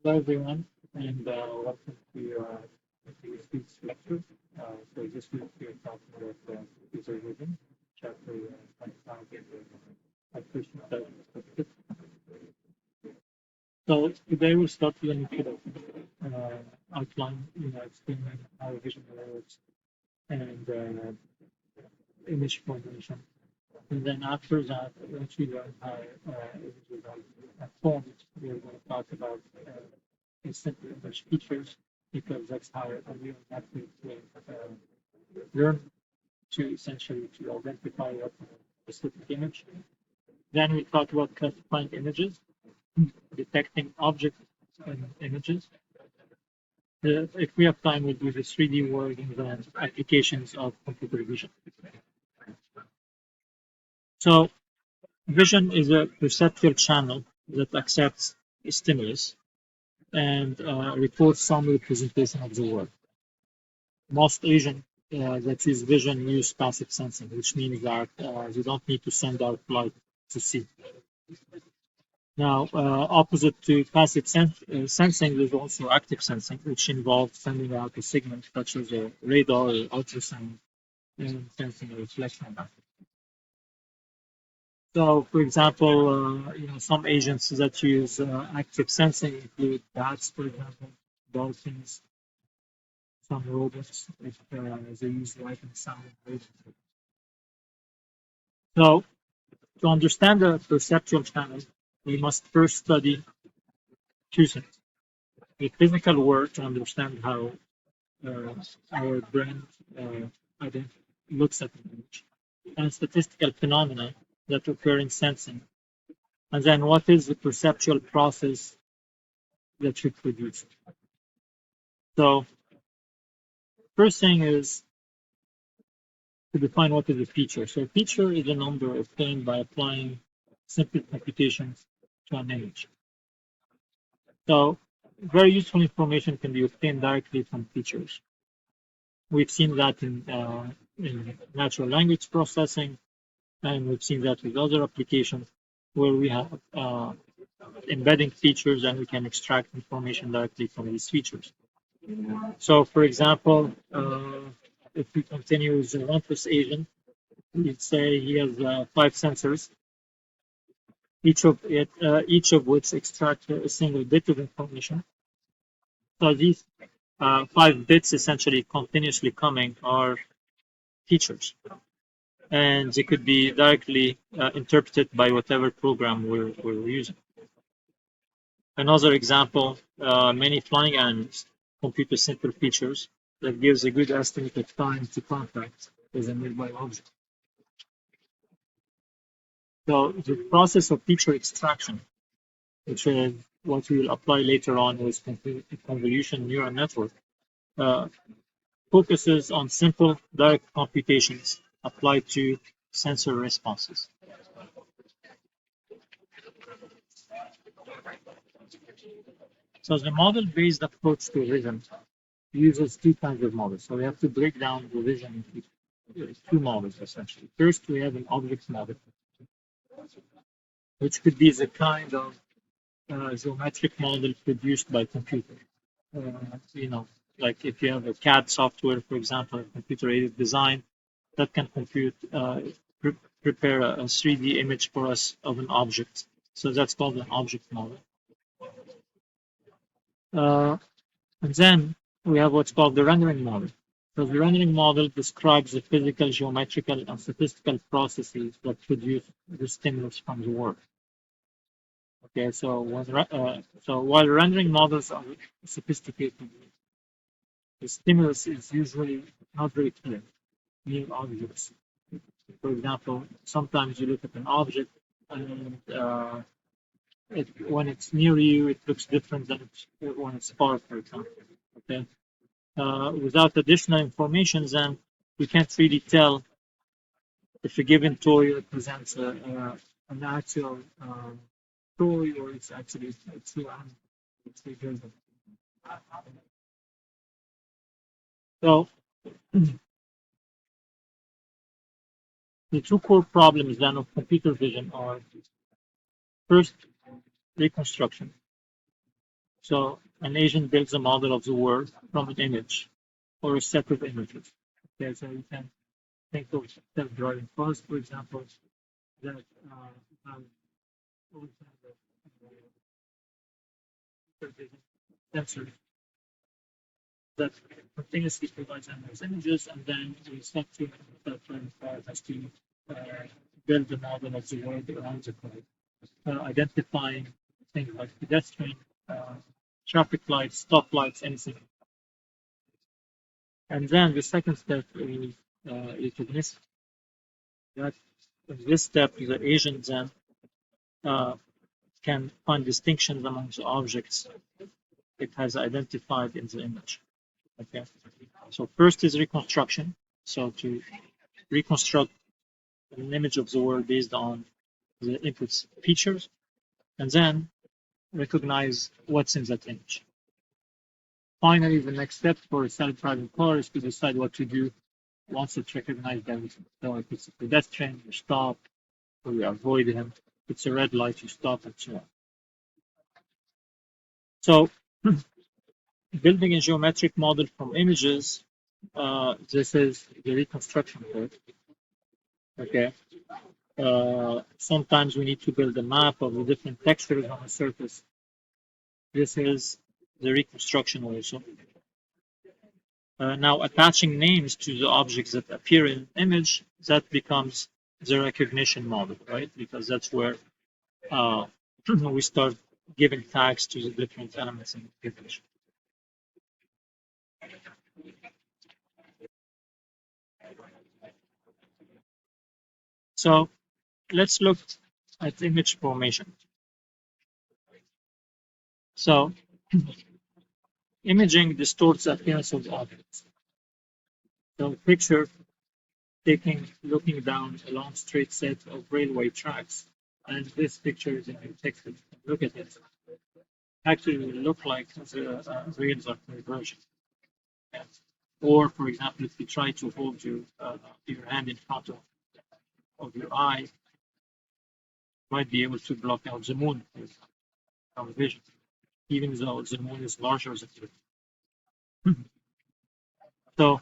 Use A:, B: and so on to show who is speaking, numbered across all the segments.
A: Hello everyone, and welcome to this week's lecture. So this week we're talking about computer vision, chapter 25 in the artificial intelligence topic. So today we'll start with an introduction, outline, explaining how vision works and image formation. And then after that, once we learn how images are formed, we're going to talk about simple image features because that's how a neural network will learn to essentially to identify what specific image. Then we talk about classifying images, detecting objects in images. If we have time, we'll do the 3D world and the applications of computer vision. So vision is a perceptual channel that accepts a stimulus and records some representation of the world. Most agents that use vision use passive sensing, which means that you don't need to send out light to see. Now, opposite to passive sensing, there's also active sensing, which involves sending out a signal such as a radar or ultrasound and sensing a reflection back. So, for example, some agents that use active sensing include bats, for example, dolphins, some robots, if they use light and sound. So, to understand the perceptual channel, we must first study two things: the physical world to understand how our brain looks at an image, and statistical phenomena that occur in sensing, and then what is the perceptual process that should produce it. So, first thing is to define what is a feature. So, a feature is a number obtained by applying simple computations to an image. So, very useful information can be obtained directly from features. We've seen that in natural language processing, and we've seen that with other applications where we have embedding features and we can extract information directly from these features. So, for example, if we continue with the one-plus agent, we'd say he has 5 sensors, each of which extract a single bit of information. So these 5 bits essentially continuously coming are features, and they could be directly interpreted by whatever program we're using. Another example, many flying animals compute a simple features that gives a good estimate of time to contact with a nearby object. So the process of feature extraction, which is what we will apply later on with convolution neural network, focuses on simple direct computations applied to sensor responses. So the model-based approach to vision uses 2 kinds of models. So we have to break down the vision into 2 models essentially. First, we have an object model, which could be the kind of geometric model produced by computer. Like if you have a CAD software, for example, computer-aided design, that can prepare a 3D image for us of an object. So that's called an object model. And then we have what's called the rendering model. So the rendering model describes the physical, geometrical, and statistical processes that produce the stimulus from the work. Okay, so while rendering models are sophisticated, the stimulus is usually not very clear. New objects. For example, sometimes you look at an object and when it's near you, it looks different than when it's far, for example. Okay. Without additional information, then we can't really tell if a given toy represents an actual toy or it's actually a true animal. So the 2 core problems then of computer vision are first, reconstruction. So an agent builds a model of the world from an image or a set of images. Okay, so you can think of self-driving cars, for example, that have all kinds of sensors that continuously provides them those images, and then we start to self-driving car has to uh, build a model of the world around the car, identifying things like pedestrian, traffic lights, stoplights, anything. And then the second step is recognition. That in this step, the agent then uh, can find distinctions among the objects it has identified in the image. Okay. So first is reconstruction. So to reconstruct an image of the world based on the input's features, and then recognize what's in that image. Finally, the next step for a self-driving car is to decide what to do once it's recognized everything. So if it's a pedestrian, you stop, or you avoid him. If it's a red light, you stop, and so on. So building a geometric model from images, this is the reconstruction part. Okay. Sometimes we need to build a map of the different textures on the surface. This is the reconstruction also. Now, attaching names to the objects that appear in an image, that becomes the recognition model, right? Because that's where we start giving tags to the different elements in the image. So let's look at image formation. So imaging distorts the appearance of objects. So picture looking down a long straight set of railway tracks, and this picture is in your textbook. Look at it. Actually, it will look like the rails are converging. Or, for example, if you try to hold your hand in front of your eye, you might be able to block out the moon with our vision, even though the moon is larger than you. So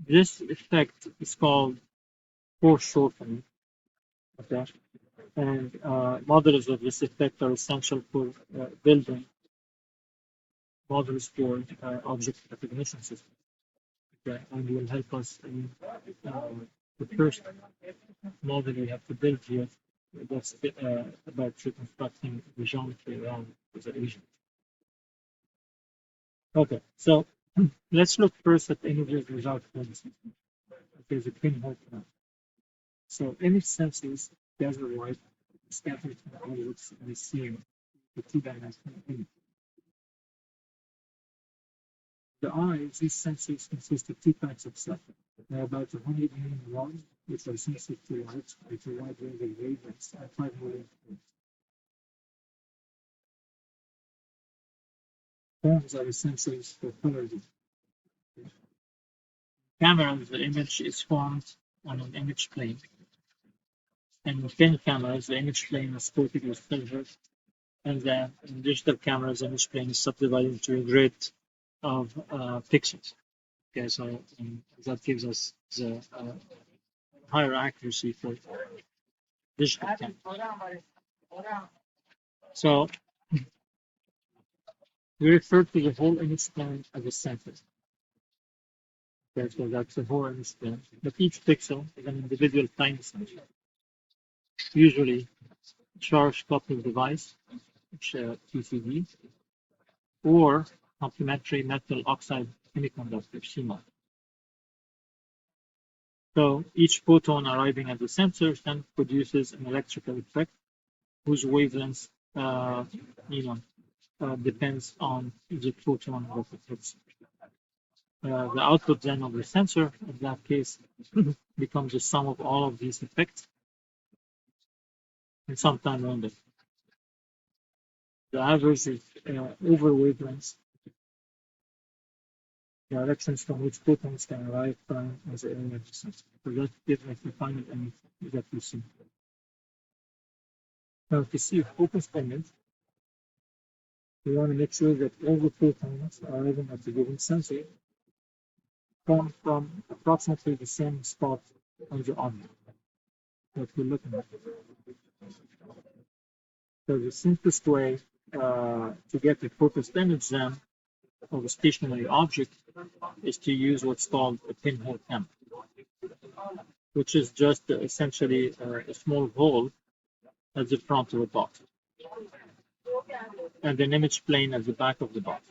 A: this effect is called foreshortening. Okay, and models of this effect are essential for building models for object recognition systems. Okay, and will help us in the first model we have to build here. That's about reconstructing the geometry around the agent. Okay, so let's look first at images without points. Okay, the clean hold now. So image sensors gather light scattered from objects in the scene, the two-dimensional image. The eye, these sensors consist of two types of cells. There are about 100 million neurons, which are sensitive to light with a wide range of wavelengths, and 5 million cones are the sensors for color vision. Cameras, the image is formed on an image plane. And in thin cameras, the image plane is coated with silver. And then in digital cameras, the image plane is subdivided into a grid of pixels. Okay, so that gives us the higher accuracy for digital camera. So we refer to the whole image plane as a sensor. Okay, so that's the whole image plane. But each pixel is an individual time sensor, usually charge coupled device, which TCD, or complementary metal oxide semiconductor CMOS. So each photon arriving at the sensor then produces an electrical effect whose wavelength depends on the photon that it hits. The output then of the sensor, in that case, becomes the sum of all of these effects in some time only. The average is over wavelengths, directions from which photons can arrive from as an area of the sensor. So that gives us the final image that we see. Now, to see a focused image, we want to make sure that all the photons arriving at the given sensor come from approximately the same spot on the object that we're looking at. So the simplest way to get a focused image then of a stationary object is to use what's called a pinhole camera, which is just essentially a small hole at the front of a box and an image plane at the back of the box.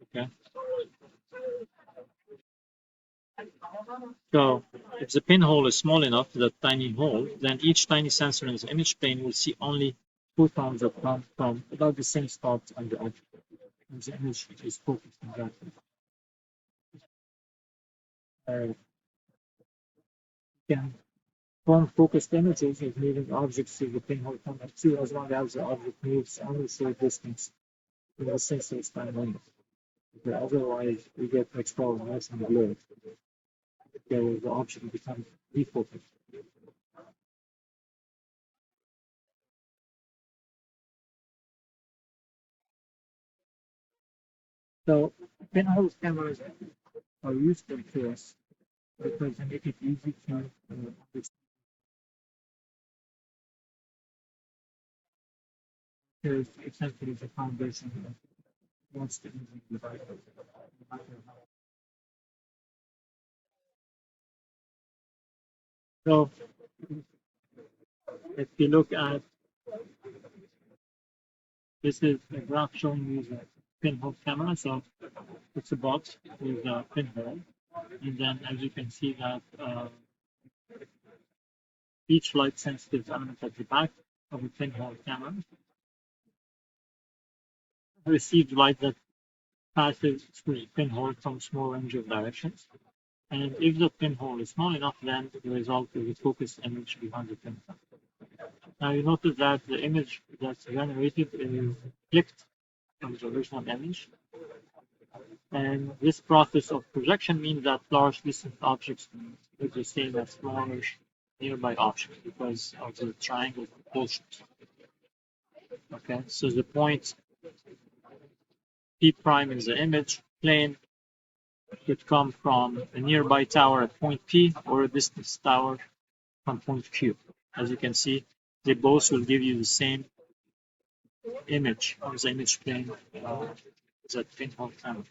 A: Okay. So if the pinhole is small enough, that tiny hole, then each tiny sensor in the image plane will see only photons that come from about the same spot on the object. And the image is focused on that. Can form focused images of moving objects through the pinhole camera too, as long as the object moves only short distance in the sensor's time limit. Okay, otherwise, we get what's called motion blur. Okay, the object becomes defocused. So pinhole cameras are useful to us because they make it easy to there's essentially the foundation of what's the imaging device. So if you look at this is a graph showing you the pinhole camera. So it's a box with a pinhole, and then as you can see that each light sensitive element at the back of a pinhole camera receives light that passes through the pinhole from small range of directions. And if the pinhole is small enough, then the result is a focused image behind the pinhole. Now you notice that the image that's generated is flipped from the original image. And this process of projection means that large distant objects are the same as smaller nearby objects because of the triangle proportions. Okay, so the point P prime in the image plane could come from a nearby tower at point P or a distant tower from point Q. As you can see, they both will give you the same image on the image plane that pinhole camera.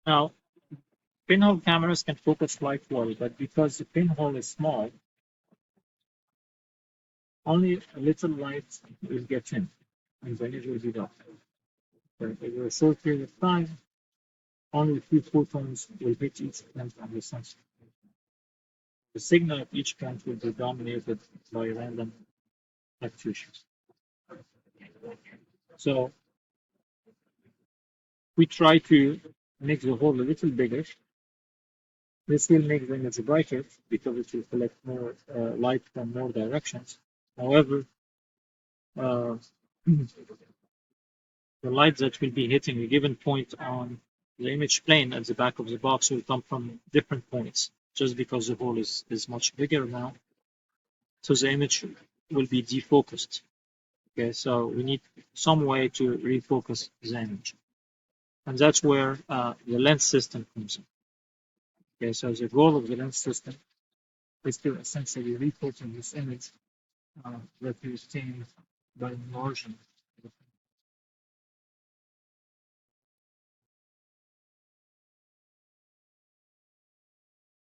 A: Now, pinhole cameras can focus light well, but because the pinhole is small, only a little light will get in, and the image will be dark. Over a short period of time, only a few photons will hit each point on the sensor. The signal at each point will be dominated by random fluctuations. So we try to make the hole a little bigger. This will make the image brighter because it will collect more light from more directions. However, the light that will be hitting a given point on the image plane at the back of the box will come from different points, just because the hole is much bigger now. So the image will be defocused. Okay, so we need some way to refocus the image. And that's where the lens system comes in. Okay, so the goal of the lens system is to essentially refocus this image that we obtained by enlarging